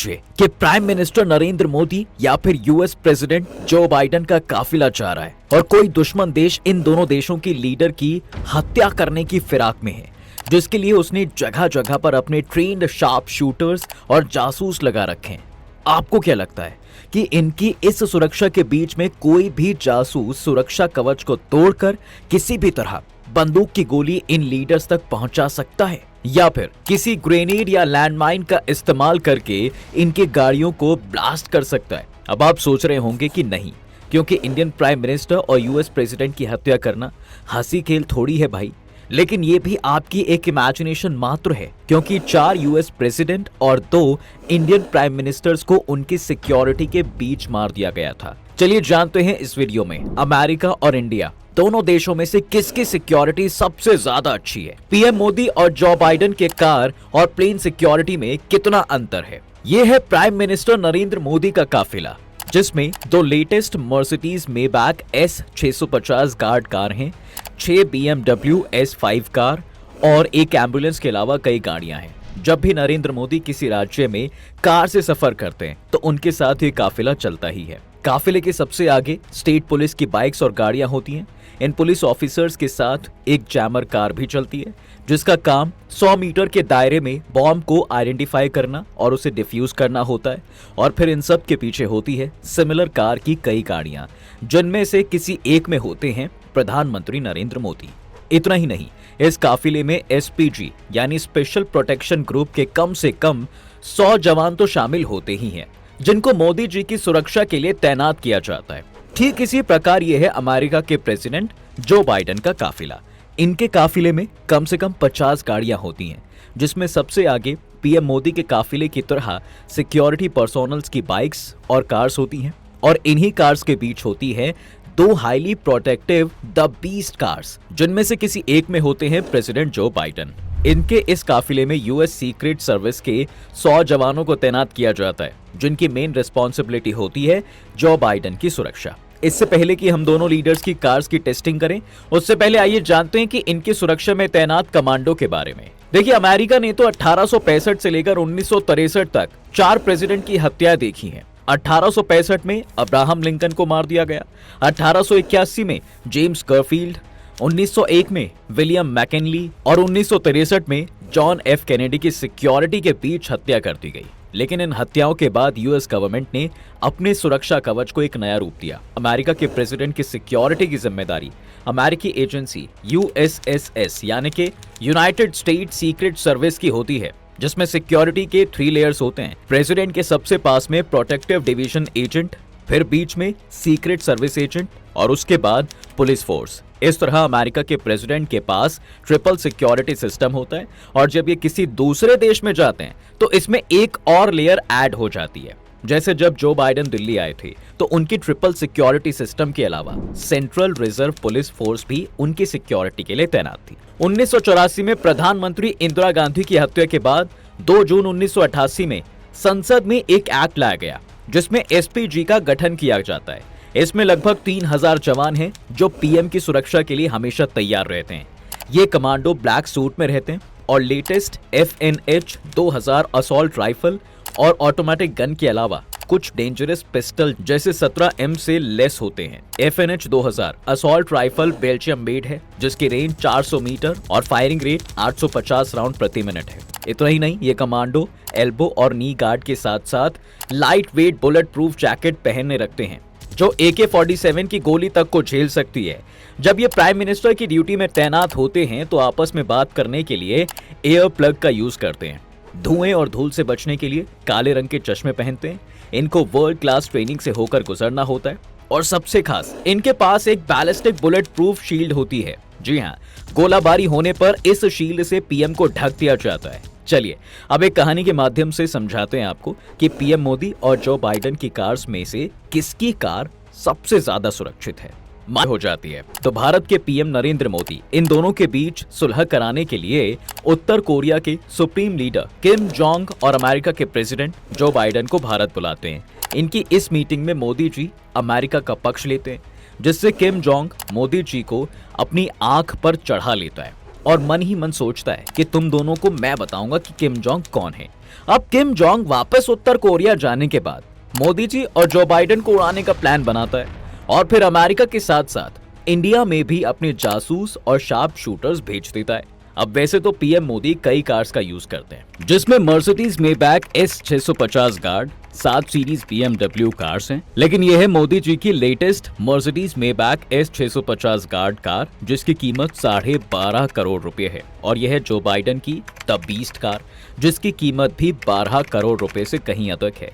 सोचिए कि prime minister Narendra Modi या फिर यूएस प्रेसिडेंट जो बाइडेन का काफिला जा रहा है और कोई दुश्मन देश इन दोनों देशों की लीडर की हत्या करने की फिराक में है, जिसके लिए उसने जगह जगह पर अपने ट्रेन्ड शार्प शूटर्स और जासूस लगा रखे हैं। आपको क्या लगता है कि इनकी इस सुरक्षा के बीच में कोई भी जासूस सुरक्षा कवच को तोड़कर किसी भी तरह बंदूक की गोली इन लीडर्स तक पहुंचा सकता है, या फिर किसी ग्रेनेड या लैंडमाइन का इस्तेमाल करके इनकी गाड़ियों को ब्लास्ट कर सकता है? अब आप सोच रहे होंगे कि नहीं, क्योंकि इंडियन प्राइम मिनिस्टर और यूएस प्रेसिडेंट की हत्या करना हंसी खेल थोड़ी है भाई। लेकिन ये भी आपकी एक इमेजिनेशन मात्र है, क्योंकि 4 यूएस प्रेसिडेंट और 2 इंडियन प्राइम मिनिस्टर्स को उनकी सिक्योरिटी के बीच मार दिया गया था। चलिए जानते हैं इस वीडियो में अमेरिका और इंडिया दोनों देशों में से किसकी सिक्योरिटी सबसे ज्यादा अच्छी है। पीएम मोदी और जो बाइडेन के कार और प्लेन सिक्योरिटी में कितना अंतर है। ये है प्राइम मिनिस्टर नरेंद्र मोदी का काफिला, जिसमें 2 latest Mercedes Maybach S650 guard car हैं, 6 BMW S5 कार और एक एम्बुलेंस के अलावा कई गाड़ियां हैं। जब भी नरेंद्र मोदी किसी राज्य में कार से सफर करते हैं तो उनके साथ ये काफिला चलता ही है। काफिले के सबसे आगे स्टेट पुलिस की बाइक्स और गाड़ियां होती हैं। इन पुलिस ऑफिसर्स के साथ एक जैमर कार भी चलती है, जिसका काम 100 मीटर के दायरे में बॉम्ब को आइडेंटिफाई करना और उसे डिफ्यूज करना होता है। और फिर इन सब के पीछे होती है सिमिलर कार की कई गाड़ियां, जिनमें से किसी एक में होते हैं प्रधानमंत्री नरेंद्र मोदी। इतना ही नहीं, इस काफिले में SPG यानी स्पेशल प्रोटेक्शन ग्रुप के कम से कम 100 जवान तो शामिल होते ही हैं, जिनको मोदी जी की सुरक्षा के लिए तैनात किया जाता है। ठीक इसी प्रकार यह है अमेरिका के प्रेसिडेंट जो बाइडेन का काफिला। इनके काफिले में कम से कम 50 गाड़ियां होती हैं, जिसमें सबसे आगे पीएम मोदी के काफिले की तरह सिक्योरिटी पर्सोनल्स की बाइक्स और कार्स होती हैं, और इन्हीं कार्स के बीच होती है 2 highly protective the beast cars, जिनमें से किसी एक में होते हैं प्रेसिडेंट जो बाइडेन। इनके इस काफिले में यूएस सीक्रेट सर्विस के 100 जवानों को तैनात किया जाता है, जिनकी मेन रिस्पॉन्सिबिलिटी होती है जो बाइडेन की सुरक्षा। इससे पहले कि हम दोनों लीडर्स की कार्स की टेस्टिंग करें, उससे पहले आइए जानते हैं कि इनकी सुरक्षा में तैनात कमांडो के बारे में। देखिए, अमेरिका ने तो 1865 से लेकर 1963 तक 4 प्रेसिडेंट की हत्याएं देखी हैं। 1865 में अब्राहम लिंकन को मार दिया गया, 1881 में जेम्स गरफील्ड, 1901 में विलियम मैकिनली और 1963 में जॉन F कैनेडी की सिक्योरिटी के बीच हत्या कर दी गई। लेकिन इन हत्याओं के बाद यूएस गवर्नमेंट ने अपने सुरक्षा कवच को एक नया रूप दिया। अमेरिका के प्रेसिडेंट की सिक्योरिटी की जिम्मेदारी अमेरिकी एजेंसी USSS यानी कि यूनाइटेड स्टेट सीक्रेट सर्विस की होती है, जिसमें सिक्योरिटी के 3 लेयर्स होते हैं। प्रेसिडेंट के सबसे पास में प्रोटेक्टिव डिवीजन एजेंट, फिर बीच में सीक्रेट सर्विस एजेंट और उसके बाद पुलिस फोर्स। इस तरह अमेरिका के प्रेसिडेंट के पास ट्रिपल सिक्योरिटी सिस्टम होता है, और जब ये किसी दूसरे देश में जाते हैं तो इसमें एक और लेयर ऐड हो जाती है। जैसे जब जो बाइडेन दिल्ली आए थे तो उनकी ट्रिपल सिक्योरिटी सिस्टम के अलावा सेंट्रल रिजर्व पुलिस फोर्स भी उनकी सिक्योरिटी के लिए तैनात थी। 1984 में प्रधानमंत्री इंदिरा गांधी की हत्या के बाद 2 जून 1988 में संसद में एक एक्ट लाया गया, जिसमें SPG का गठन किया जाता है। इसमें लगभग 3000 जवान हैं जो पीएम की सुरक्षा के लिए हमेशा तैयार रहते हैं। ये कमांडो ब्लैक सूट में रहते हैं और लेटेस्ट FNH 2000 असॉल्ट राइफल और ऑटोमेटिक गन के अलावा कुछ डेंजरस पिस्टल जैसे 17M से लेस होते हैं। FNH 2000 assault rifle Belgium made है, जिसकी रेंज 400 मीटर और फायरिंग रेट 850 राउंड प्रति मिनट है। इतना ही नहीं, ये कमांडो एल्बो और नी गार्ड के साथ साथ light weight bullet proof jacket पहनने रखते हैं, जो AK-47 की गोली तक को झेल सकती है। जब ये प्राइम मिनिस्टर की ड्यूटी में तैनात होते हैं तो आपस में बात करने के लिए एयर प्लग का यूज करते हैं। धुएं और धूल से बचने के लिए काले रंग के चश्मे पहनते हैं। इनको वर्ल्ड क्लास ट्रेनिंग से होकर गुजरना होता है, और सबसे खास इनके पास एक बैलिस्टिक बुलेट प्रूफ शील्ड होती है। जी हाँ, गोलाबारी होने पर इस शील्ड से पीएम को ढक दिया जाता है। चलिए अब एक कहानी के माध्यम से समझाते हैं आपको कि पीएम मोदी और जो बाइडेन की कार्स में से किसकी कार सबसे ज्यादा सुरक्षित है। हो जाती है तो भारत के पीएम नरेंद्र मोदी इन दोनों के बीच सुलह कराने के लिए उत्तर कोरिया के सुप्रीम लीडर किम जोंग और अमेरिका के प्रेसिडेंट जो बाइडेन को भारत बुलाते हैं। इनकी इस मीटिंग में मोदी जी अमेरिका का पक्ष लेते हैं, जिससे किम जोंग मोदी जी को अपनी आंख पर चढ़ा लेता है। और मन ही मन सोचता है कि तुम दोनों को मैं बताऊंगा कि किम जोंग कौन है। अब किम जोंग वापस उत्तर कोरिया जाने के बाद मोदी जी और जो बाइडेन को उड़ाने का प्लान बनाता है और फिर अमेरिका के साथ साथ इंडिया में भी अपने जासूस और शार्प शूटर्स भेज देता है। अब वैसे तो पीएम मोदी कई कार्स का यूज करते हैं, जिसमें Mercedes Maybach S650 guard 7 series BMW cars हैं, लेकिन यह है मोदी जी की latest Mercedes Maybach S650 guard car, जिसकी कीमत 12.5 करोड़ रुपए है। और यह है जो बाइडेन की द बीस्ट कार, जिसकी कीमत भी 12 करोड़ रुपए से कहीं अधिक है।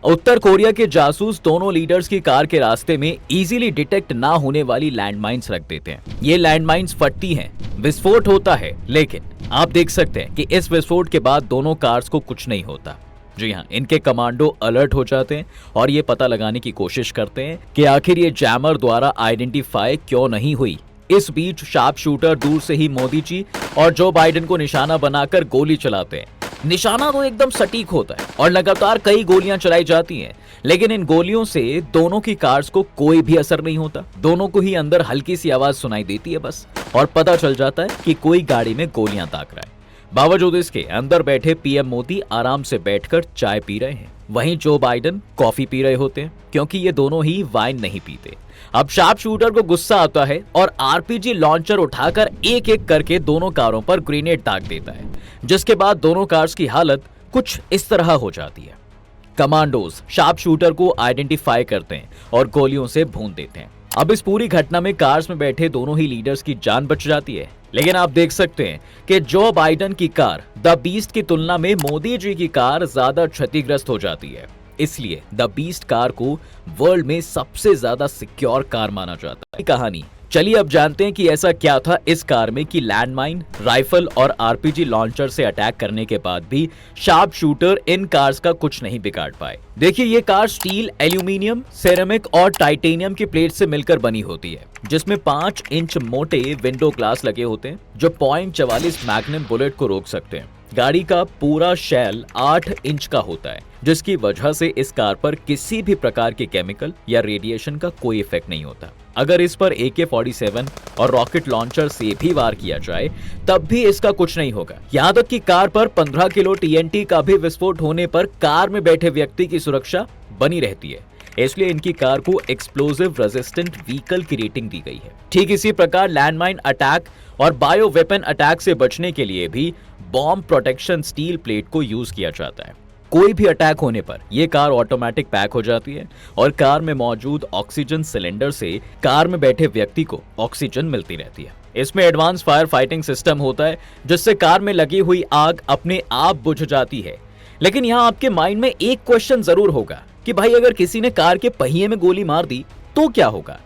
उत्तर कोरिया के जासूस दोनों लीडर्स की कार के रास्ते में इजीली डिटेक्ट ना होने वाली लैंडमाइंस रख देते हैं। ये लैंडमाइंस फटती हैं, विस्फोट होता है, लेकिन आप देख सकते हैं कि इस विस्फोट के बाद दोनों कार्स को कुछ नहीं होता। जी हाँ, इनके कमांडो अलर्ट हो जाते हैं और ये पता लगाने की कोशिश करते हैं कि आखिर ये जैमर द्वारा आइडेंटिफाई क्यों नहीं हुई। इस बीच शार्प शूटर दूर से ही मोदी जी और जो बाइडेन को निशाना बनाकर गोली चलाते हैं। निशाना तो एकदम सटीक होता है और लगातार कई गोलियां चलाई जाती हैं, लेकिन इन गोलियों से दोनों की कार्स को कोई भी असर नहीं होता। दोनों को ही अंदर हल्की सी आवाज सुनाई देती है बस, और पता चल जाता है कि कोई गाड़ी में गोलियां दाग रहा है। बावजूद इसके अंदर बैठे पीएम मोदी आराम से बैठकर चाय पी रहे हैं, वहीं जो बाइडेन कॉफी पी रहे होते हैं, क्योंकि ये दोनों ही वाइन नहीं पीते। अब शार्प शूटर को गुस्सा आता है और आरपीजी लॉन्चर उठाकर एक एक करके दोनों कारों पर ग्रेनेड दाग देता है, जिसके बाद दोनों कार्स की हालत कुछ इस तरह हो जाती है। कमांडोज शार्प शूटर को आइडेंटिफाई करते हैं और गोलियों से भून देते हैं। अब इस पूरी घटना में कार्स में बैठे दोनों ही लीडर्स की जान बच जाती है, लेकिन आप देख सकते हैं कि जो बाइडेन की कार द बीस्ट की तुलना में मोदी जी की कार ज्यादा क्षतिग्रस्त हो जाती है। इसलिए द बीस्ट कार को वर्ल्ड में सबसे ज्यादा सिक्योर कार माना जाता है। कहानी चलिए अब जानते हैं कि ऐसा क्या था इस कार में कि लैंडमाइन, राइफल और आरपीजी लॉन्चर से अटैक करने के बाद भी शार्प शूटर इन कार्स का कुछ नहीं बिगाड़ पाए। देखिए, ये कार स्टील, एल्यूमिनियम, सेरेमिक और टाइटेनियम की प्लेट से मिलकर बनी होती है, जिसमें 5 इंच मोटे विंडो ग्लास लगे होते हैं जो .44 मैग्नम बुलेट को रोक सकते हैं। गाड़ी का पूरा शेल 8 इंच का होता है, जिसकी वजह से इस कार पर किसी भी प्रकार के केमिकल या रेडिएशन का कोई इफेक्ट नहीं होता। अगर इस पर AK-47 और रॉकेट लॉन्चर से भी वार किया जाए तब भी इसका कुछ नहीं होगा। यहाँ तक कि कार पर 15 किलो TNT का भी विस्फोट होने पर कार में बैठे व्यक्ति की सुरक्षा बनी रहती है। इसलिए इनकी कार को एक्सप्लोसिव रेजिस्टेंट व्हीकल की रेटिंग दी गई है। ठीक इसी प्रकार लैंडमाइन अटैक और बायो वेपन अटैक से बचने के लिए भी बॉम्ब प्रोटेक्शन स्टील प्लेट को यूज किया जाता है। कोई भी अटैक होने पर यह कार ऑटोमेटिक पैक हो जाती है और कार में मौजूद ऑक्सीजन सिलेंडर से कार में बैठे व्यक्ति को ऑक्सीजन मिलती रहती है। इसमें एडवांस फायर फाइटिंग सिस्टम होता है, जिससे कार में लगी हुई आग अपने आप बुझ जाती है। लेकिन यहाँ आपके माइंड में एक क्वेश्चन जरूर होगा कि भाई, अगर किसी ने कार के पहिए में गोली मार दी तो क्या होगा?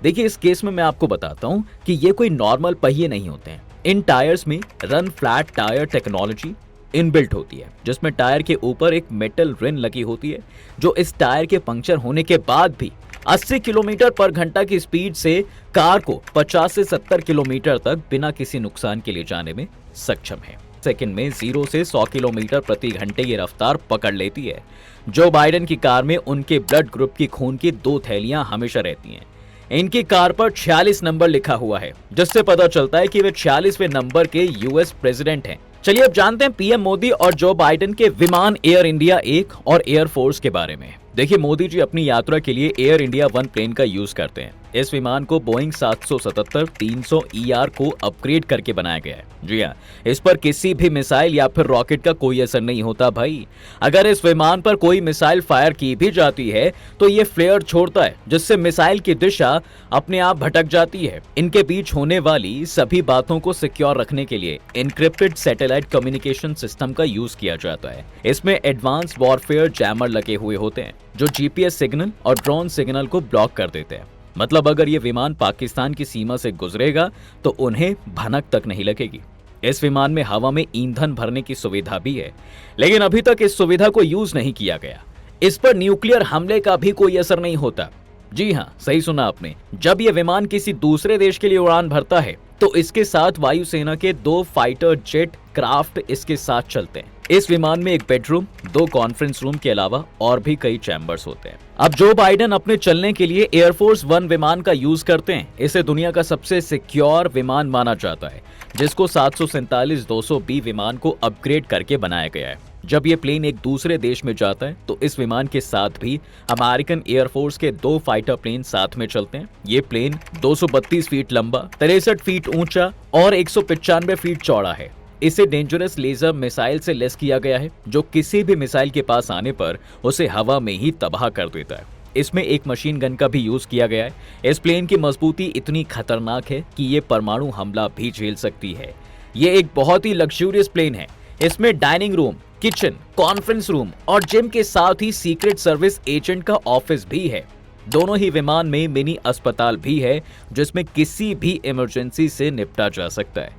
देखिए, इस केस में मैं आपको बताता हूँ कि ये कोई नॉर्मल पहिए नहीं होते हैं। इन टायर्स में run flat tyre technology inbuilt होती है, जिसमें टायर के ऊपर एक मेटल रिन लगी होती है, जो इस टायर के पंक्चर होने के बाद भी 80 किलोमीटर पर घंटा की स्पीड से कार को 50 से 70 किलोमीटर तक बिना किसी नुकसान के ले जाने में सक्षम है। सेकंड में 0 से 100 किलोमीटर प्रति घंटे ये रफ्तार पकड़ लेती है। जो बाइडेन की कार में उनके ब्लड ग्रुप की खून की 2 थैलियां हमेशा रहती हैं। इनकी कार पर 46 नंबर लिखा हुआ है, जिससे पता चलता है कि वे 46वें नंबर के यूएस प्रेसिडेंट हैं। चलिए अब जानते हैं पीएम मोदी और जो बाइडेन के विमान एयर इंडिया 1 और एयर फोर्स के बारे में। देखिए, मोदी जी अपनी यात्रा के लिए एयर इंडिया 1 प्लेन का यूज करते हैं। इस विमान को बोइंग 777-300 ER को अपग्रेड करके बनाया गया है। जी हाँ, इस पर किसी भी मिसाइल या फिर रॉकेट का कोई असर नहीं होता भाई। अगर इस विमान पर कोई मिसाइल फायर की भी जाती है तो ये फ्लेयर छोड़ता है, जिससे मिसाइल की दिशा अपने आप भटक जाती है। इनके बीच होने वाली सभी बातों को सिक्योर रखने के लिए एन्क्रिप्टेड सैटेलाइट कम्युनिकेशन सिस्टम का यूज किया जाता है। इसमें एडवांस वॉरफेयर जैमर लगे हुए होते हैं, जो GPS सिग्नल और ड्रोन सिग्नल को ब्लॉक कर देते हैं। मतलब अगर ये विमान पाकिस्तान की सीमा से गुजरेगा तो उन्हें भनक तक नहीं लगेगी। इस विमान में हवा में ईंधन भरने की सुविधा भी है, लेकिन अभी तक इस सुविधा को यूज नहीं किया गया। इस पर न्यूक्लियर हमले का भी कोई असर नहीं होता। जी हाँ, सही सुना आपने। जब यह विमान किसी दूसरे देश के लिए उड़ान भरता है तो इसके साथ वायुसेना के 2 फाइटर जेट क्राफ्ट इसके साथ चलते हैं। इस विमान में एक बेडरूम, 2 कॉन्फ्रेंस रूम के अलावा और भी कई चैम्बर्स होते हैं। अब जो बाइडेन अपने चलने के लिए एयरफोर्स 1 विमान का यूज करते हैं। इसे दुनिया का सबसे सिक्योर विमान माना जाता है, जिसको 747-200B विमान को अपग्रेड करके बनाया गया है। जब ये प्लेन एक दूसरे देश में जाता है तो इस विमान के साथ भी अमेरिकन एयरफोर्स के 2 फाइटर प्लेन साथ में चलते हैं। ये प्लेन 232 फीट लंबा, 63 फीट ऊंचा और 195 फीट चौड़ा है। इसे डेंजरस लेजर मिसाइल से लेस किया गया है, जो किसी भी मिसाइल के पास आने पर उसे हवा में ही तबाह कर देता है। इसमें एक मशीन गन का भी यूज किया गया है। इस प्लेन की मजबूती इतनी खतरनाक है कि ये परमाणु हमला भी झेल सकती है। ये एक बहुत ही लग्जूरियस प्लेन है। इसमें dining room, kitchen, conference room और जिम के साथ ही सीक्रेट सर्विस एजेंट का ऑफिस भी है। दोनों ही विमान में मिनी अस्पताल भी है, जिसमें किसी भी इमरजेंसी से निपटा जा सकता है।